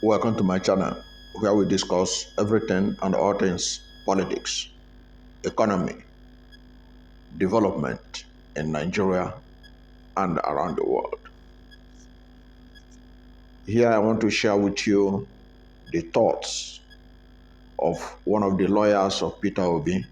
Welcome to my channel where we discuss everything and all things politics, economy, development in Nigeria and around the world. Here I want to share with you the thoughts of one of the lawyers of Peter Obi,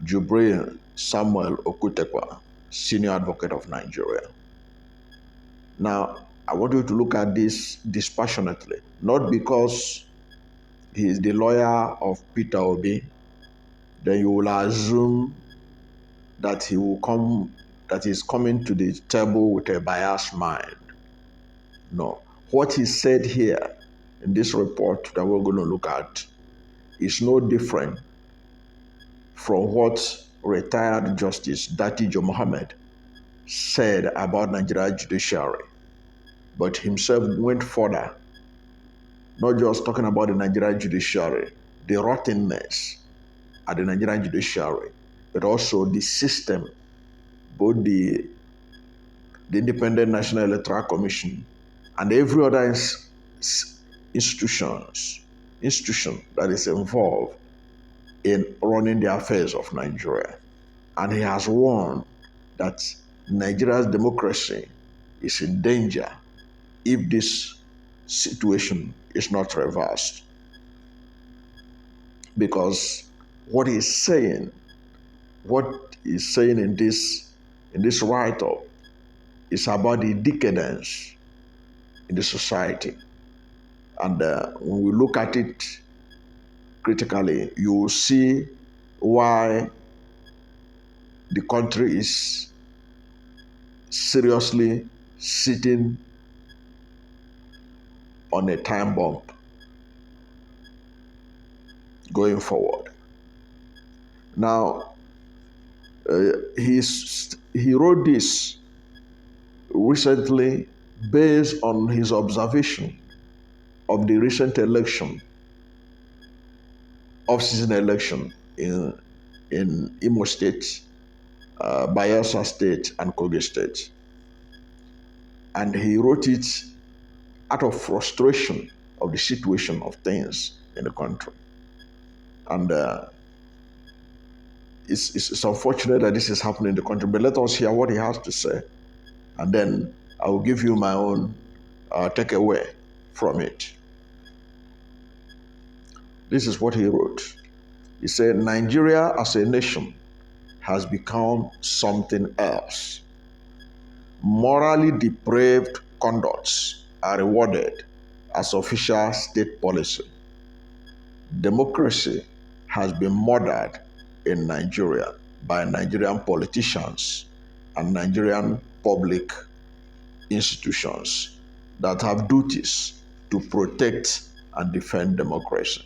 Jubrin Okutepa, Senior Advocate of Nigeria. Now, I want you to look at this dispassionately, not because he is the lawyer of Peter Obi, then you will assume that he's coming to the table with a biased mind. No. What he said here in this report that we're going to look at is no different from what retired Justice Dati Mohammed said about Nigerian judiciary, but himself went further, not just talking about the Nigerian judiciary, the rottenness at the Nigerian judiciary, but also the system, both the Independent National Electoral Commission and every other institution that is involved in running the affairs of Nigeria. And he has warned that Nigeria's democracy is in danger if this situation is not reversed. Because what he's saying in this write-up is about the decadence in the society. And when we look at it critically, you will see why the country is seriously sitting on a time bomb going forward. Now, he wrote this recently based on his observation of the recent election, off-season election in Imo State, Bayelsa State, and Kogi State. And he wrote it out of frustration of the situation of things in the country. And it's unfortunate that this is happening in the country, but let us hear what he has to say. And then I will give you my own takeaway from it. This is what he wrote. He said, Nigeria as a nation has become something else. Morally depraved conducts are rewarded as official state policy. Democracy has been murdered in Nigeria by Nigerian politicians and Nigerian public institutions that have duties to protect and defend democracy.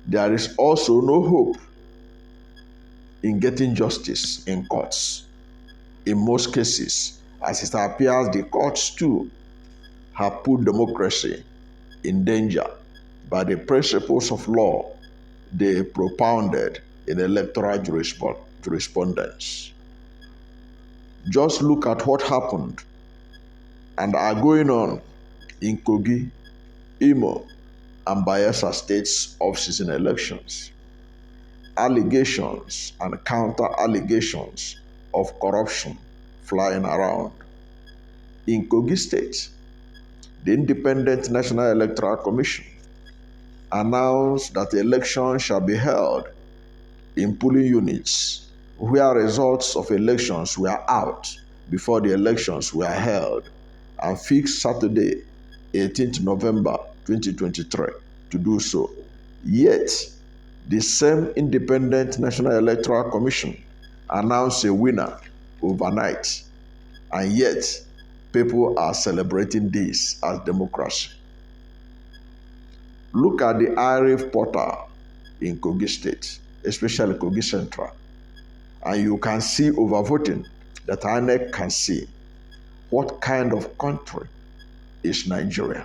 There is also no hope in getting justice in courts. In most cases, as it appears, the courts too have put democracy in danger by the principles of law they propounded in electoral jurisprudence. Just look at what happened and are going on in Kogi, Imo, and Bayelsa states off-season elections. Allegations and counter-allegations of corruption flying around. In Kogi State, the Independent National Electoral Commission announced that the election shall be held in polling units where results of elections were out before the elections were held, and fixed Saturday, 18th November 2023 to do so. Yet, the same Independent National Electoral Commission announced a winner overnight, and yet people are celebrating this as democracy. Look at the IRIF portal in Kogi State, especially Kogi Central, and you can see overvoting that INEC can see. What kind of country is Nigeria?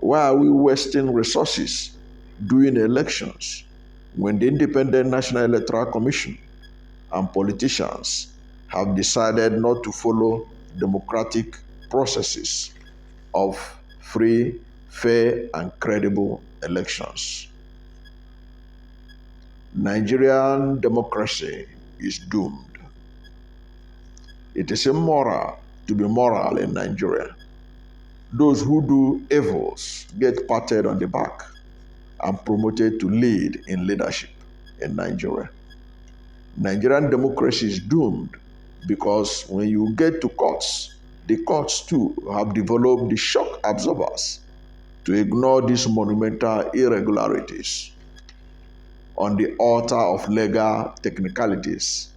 Why are we wasting resources doing elections when the Independent National Electoral Commission and politicians have decided not to follow democratic processes of free, fair, and credible elections. Nigerian democracy is doomed. It is immoral to be moral in Nigeria. Those who do evils get patted on the back and promoted to lead in leadership in Nigeria. Nigerian democracy is doomed because when you get to courts, the courts too have developed the shock absorbers to ignore these monumental irregularities on the altar of legal technicalities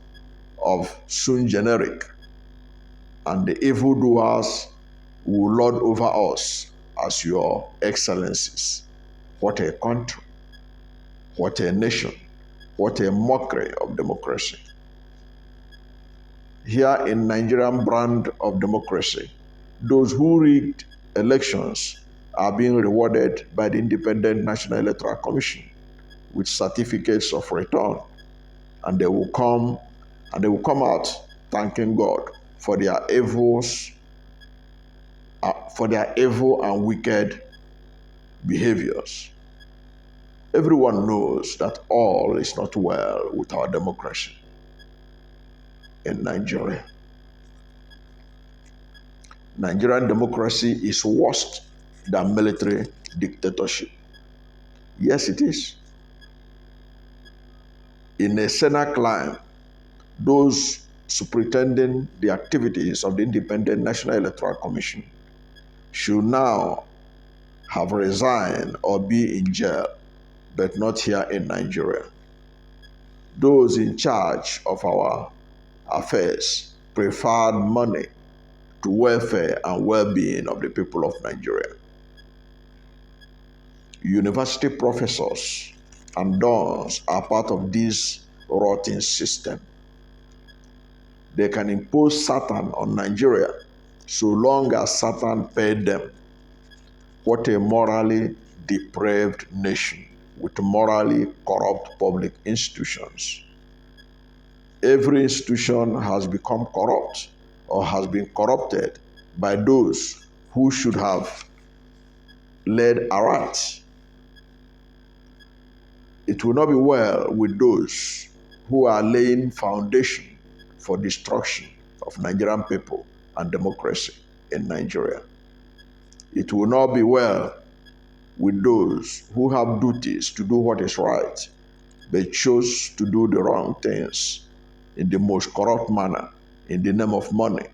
of soon generic, and the evildoers will lord over us as your excellencies. What a country, what a nation, what a mockery of democracy. Here in Nigerian brand of democracy, those who rigged elections are being rewarded by the Independent National Electoral Commission with certificates of return, and they will come out thanking God for their evils, for their evil and wicked behaviors. Everyone knows that all is not well with our democracy in Nigeria. Nigerian democracy is worse than military dictatorship. Yes, it is. In a Senate climb, those superintending the activities of the Independent National Electoral Commission should now have resigned or be in jail, but not here in Nigeria. Those in charge of our affairs preferred money to welfare and well-being of the people of Nigeria. University professors and dons are part of this rotten system. They can impose Satan on Nigeria so long as Satan paid them. What a morally depraved nation with morally corrupt public institutions. Every institution has become corrupt or has been corrupted by those who should have led aright. It will not be well with those who are laying foundation for destruction of Nigerian people and democracy in Nigeria. It will not be well with those who have duties to do what is right, but chose to do the wrong things in the most corrupt manner in the name of money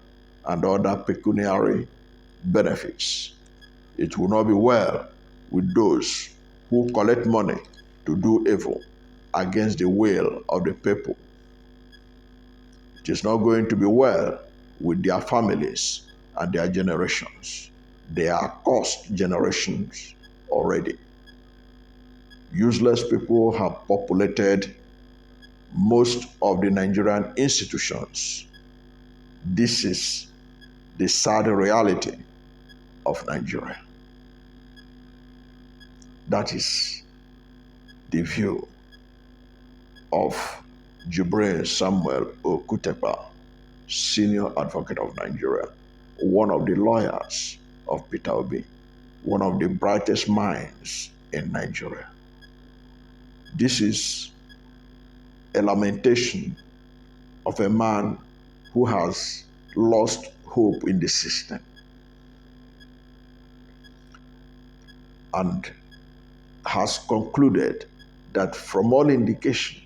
and other pecuniary benefits. It will not be well with those who collect money to do evil against the will of the people. It is not going to be well with their families and their generations. They are cursed generations already. Useless people have populated most of the Nigerian institutions. This is the sad reality of Nigeria. That is the view of Jubrin Okutepa, senior advocate of Nigeria, one of the lawyers of Peter Obi, one of the brightest minds in Nigeria. This is a lamentation of a man who has lost hope in the system and has concluded that from all indication,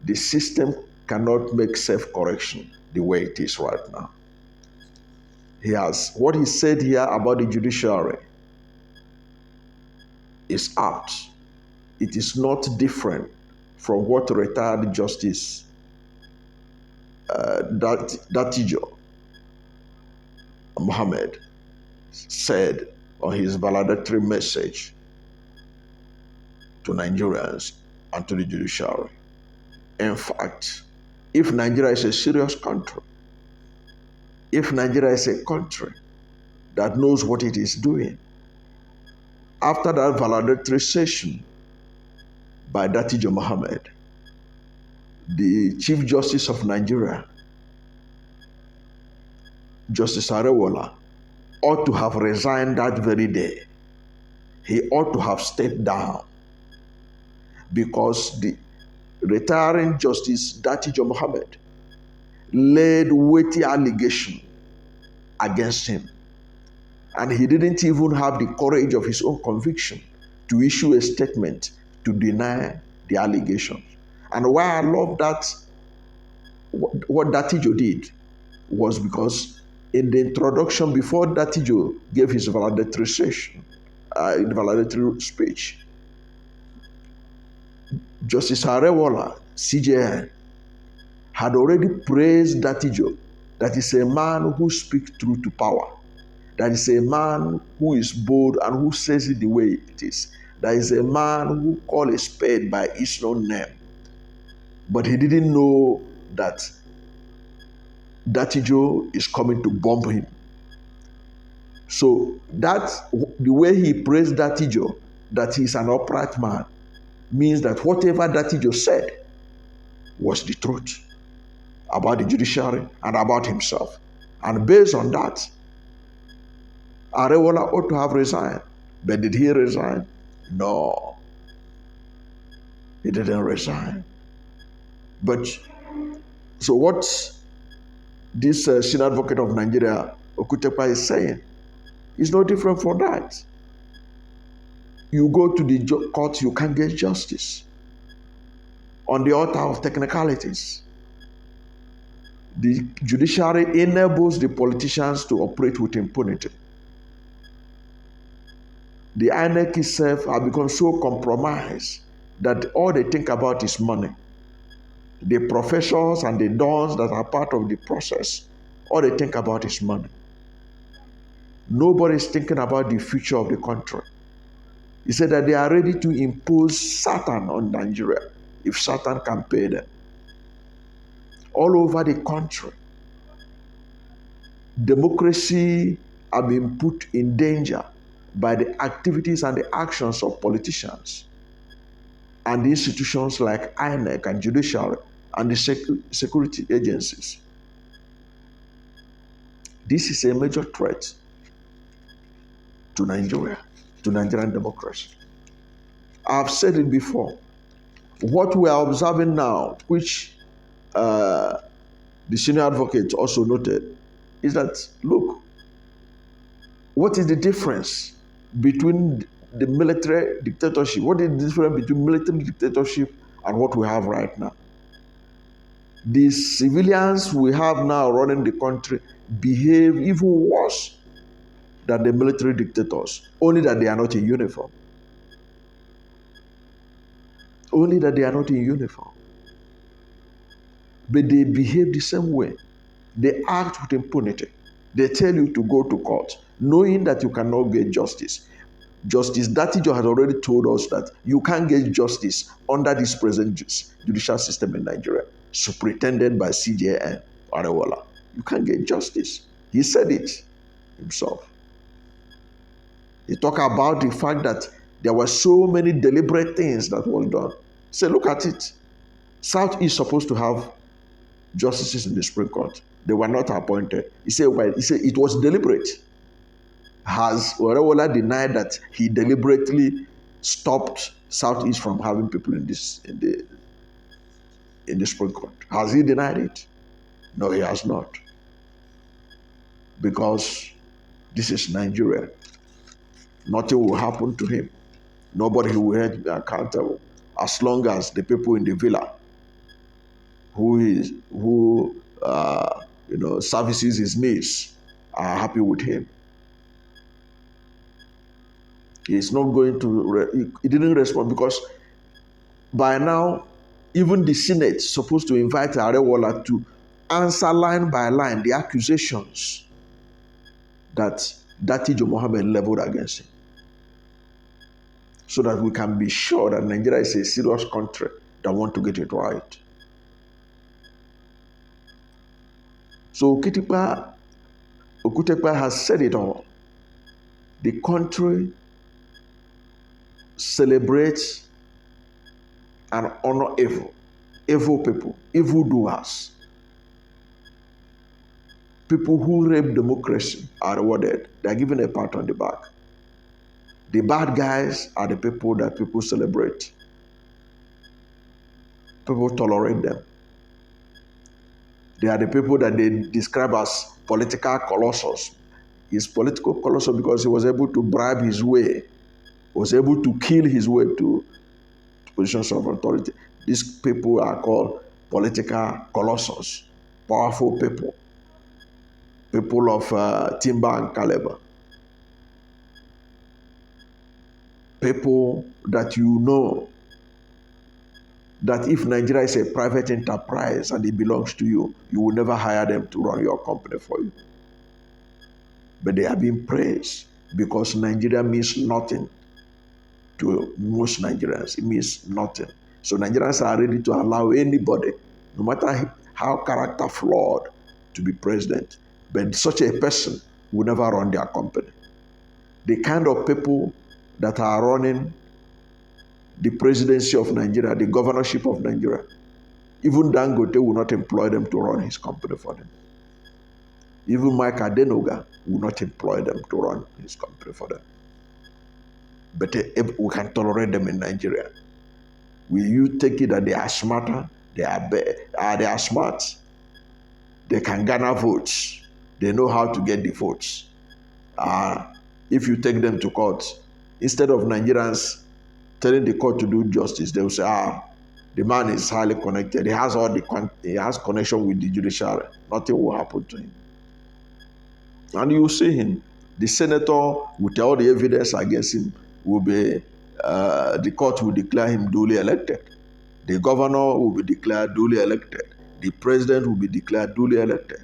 the system cannot make self-correction the way it is right now. What he said here about the judiciary is apt. It is not different from what retired Justice Datijo Mohammed said on his valedictory message to Nigerians and to the judiciary. In fact, if Nigeria is a serious country, if Nigeria is a country that knows what it is doing, after that valedictory session by Datijo Mohammed, the Chief Justice of Nigeria, Justice Arewala, ought to have resigned that very day. He ought to have stepped down because the retiring Justice Datijo Mohammed laid weighty allegation against him. And he didn't even have the courage of his own conviction to issue a statement to deny the allegations. And why I love that, what Datijo did was because in the introduction, before Datijo gave his valedictory speech, Justice Arewala, CJN, had already praised Datijo, that is a man who speaks truth to power, that is a man who is bold and who says it the way it is, that is a man who calls a spade by its known name. But he didn't know that Datijo is coming to bomb him. So that the way he praised Datijo, that he's an upright man, means that whatever Datijo said was the truth about the judiciary and about himself. And based on that, Arewala ought to have resigned. But did he resign? No, he didn't resign. But so what this senior advocate of Nigeria, Okutepa, is saying is no different from that. You go to the court, you can't get justice on the altar of technicalities. The judiciary enables the politicians to operate with impunity. The INEC itself have become so compromised that all they think about is money. The professors and the dons that are part of the process, all they think about is money. Nobody is thinking about the future of the country. He said that they are ready to impose Satan on Nigeria if Satan can pay them. All over the country, democracy have been put in danger by the activities and the actions of politicians and the institutions like INEC and judiciary and the security agencies. This is a major threat to Nigeria, to Nigerian democracy. I've said it before. What we are observing now, which the senior advocate also noted, is that, look, what is the difference between the military dictatorship? What is the difference between military dictatorship and what we have right now? The civilians we have now running the country behave even worse than the military dictators, only that they are not in uniform. Only that they are not in uniform. But they behave the same way. They act with impunity. They tell you to go to court, knowing that you cannot get justice. Justice Datijo has already told us that you can't get justice under this present judicial system in Nigeria, superintended by CJN Arewala. You can't get justice. He said it himself. He talked about the fact that there were so many deliberate things that were done. Say, look at it. South is supposed to have justices in the Supreme Court. They were not appointed. He said it was deliberate. Has Arewala denied that he deliberately stopped Southeast from having people in the Supreme Court? Has he denied it? No, he has not. Because this is Nigeria. Nothing will happen to him. Nobody will be accountable as long as the people in the villa who services his needs are happy with him. He's not going to, he didn't respond because by now, even the Senate is supposed to invite Arewala to answer line by line the accusations that Datijo Mohammed leveled against him, so that we can be sure that Nigeria is a serious country that want to get it right. So Okutepa has said it all. The country celebrates and honor evil people, evildoers, People who rape democracy are rewarded. They are given a pat on the back. The bad guys are the people that people celebrate. People tolerate them. They are the people that they describe as political colossus. He's political colossus because he was able to bribe his way, was able to kill his way to positions of authority. These people are called political colossus, powerful people, people of timber and caliber, people that you know that if Nigeria is a private enterprise and it belongs to you, you will never hire them to run your company for you. But they are being praised because Nigeria means nothing to most Nigerians. It means nothing. So Nigerians are ready to allow anybody, no matter how character flawed, to be president. But such a person will never run their company. The kind of people that are running the presidency of Nigeria, the governorship of Nigeria, even Dangote will not employ them to run his company for them. Even Mike Adenoga will not employ them to run his company for them. But we can tolerate them in Nigeria. Will you take it that they are smarter? They are smart. They can garner votes. They know how to get the votes. If you take them to court, instead of Nigerians telling the court to do justice, they will say, the man is highly connected. He has connection with the judiciary. Nothing will happen to him. And you will see him. The senator, with all the evidence against him, will be the court will declare him duly elected. The governor will be declared duly elected. The president will be declared duly elected.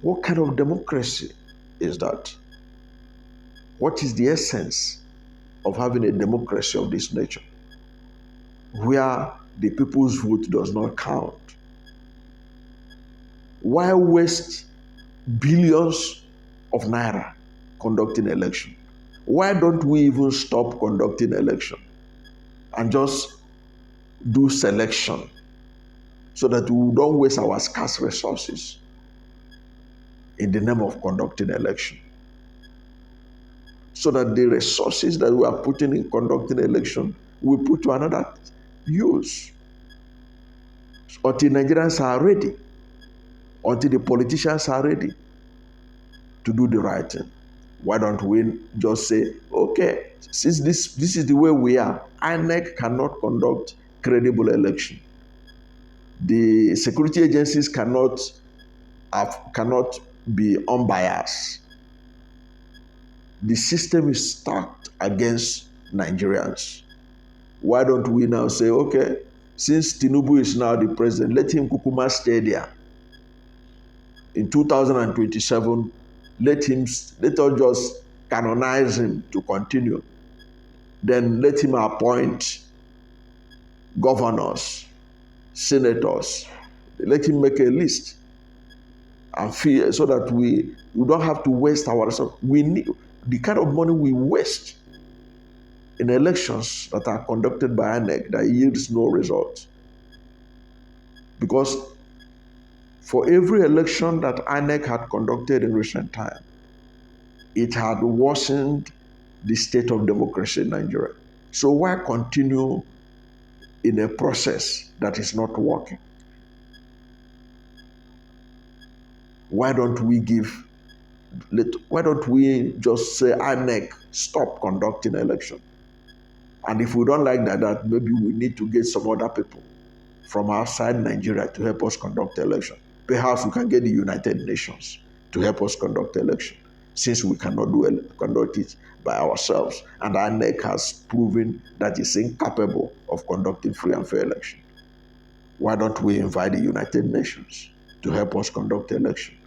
What kind of democracy is that? What is the essence of having a democracy of this nature, where the people's vote does not count? Why waste billions of naira conducting election? Why don't we even stop conducting election and just do selection so that we don't waste our scarce resources in the name of conducting election? So that the resources that we are putting in conducting election we put to another use. Until Nigerians are ready, until the politicians are ready to do the right thing. Why don't we just say, okay, since this is the way we are, INEC cannot conduct credible election. The security agencies cannot be unbiased. The system is stacked against Nigerians. Why don't we now say, okay, since Tinubu is now the president, let him kukuma stay there. In 2027, let us just canonize him to continue. Then let him appoint governors, senators. Let him make a list and feel so that we don't have to waste our resources. We need the kind of money we waste in elections that are conducted by INEC that yields no result. Because for every election that INEC had conducted in recent time, it had worsened the state of democracy in Nigeria. So why continue in a process that is not working? Why don't we just say, INEC, stop conducting election? And if we don't like that maybe we need to get some other people from outside Nigeria to help us conduct election. Perhaps we can get the United Nations to help us conduct election, since we cannot conduct it by ourselves. And INEC has proven that it's incapable of conducting free and fair election. Why don't we invite the United Nations to help us conduct election?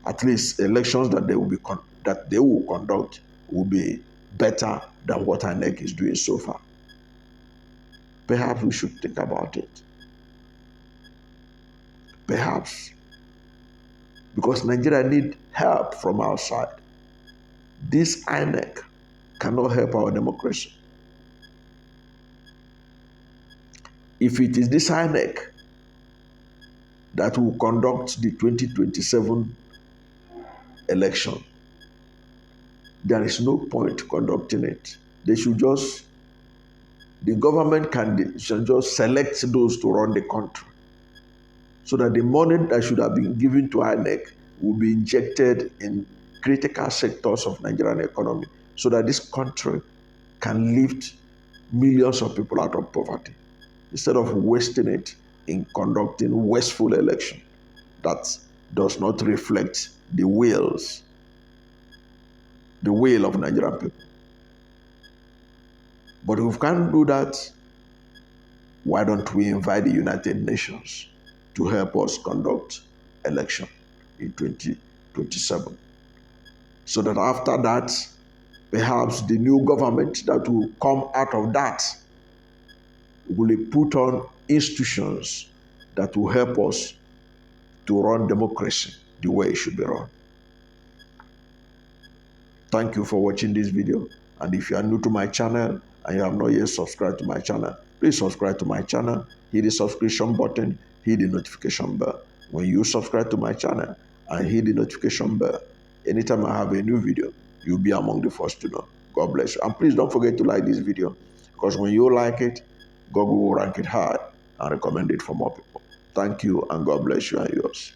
At least elections that they will conduct will be better than what INEC is doing so far. Perhaps we should think about it. Perhaps. Because Nigeria needs help from outside. This INEC cannot help our democracy. If it is this INEC that will conduct the 2027 election. There is no point conducting it. The government should just select those to run the country, so that the money that should have been given to INEC will be injected in critical sectors of Nigerian economy, so that this country can lift millions of people out of poverty, instead of wasting it in conducting wasteful election that does not reflect the will of Nigerian people. But if we can't do that, why don't we invite the United Nations to help us conduct election in 2027? So that after that, perhaps the new government that will come out of that will put on institutions that will help us to run democracy the way it should be run. Thank you for watching this video. And if you are new to my channel and you have not yet subscribed to my channel, please subscribe to my channel, hit the subscription button, hit the notification bell. When you subscribe to my channel and hit the notification bell, anytime I have a new video, you'll be among the first to know. God bless you. And please don't forget to like this video, because when you like it, Google will rank it high and recommend it for more people. Thank you, and God bless you and yours.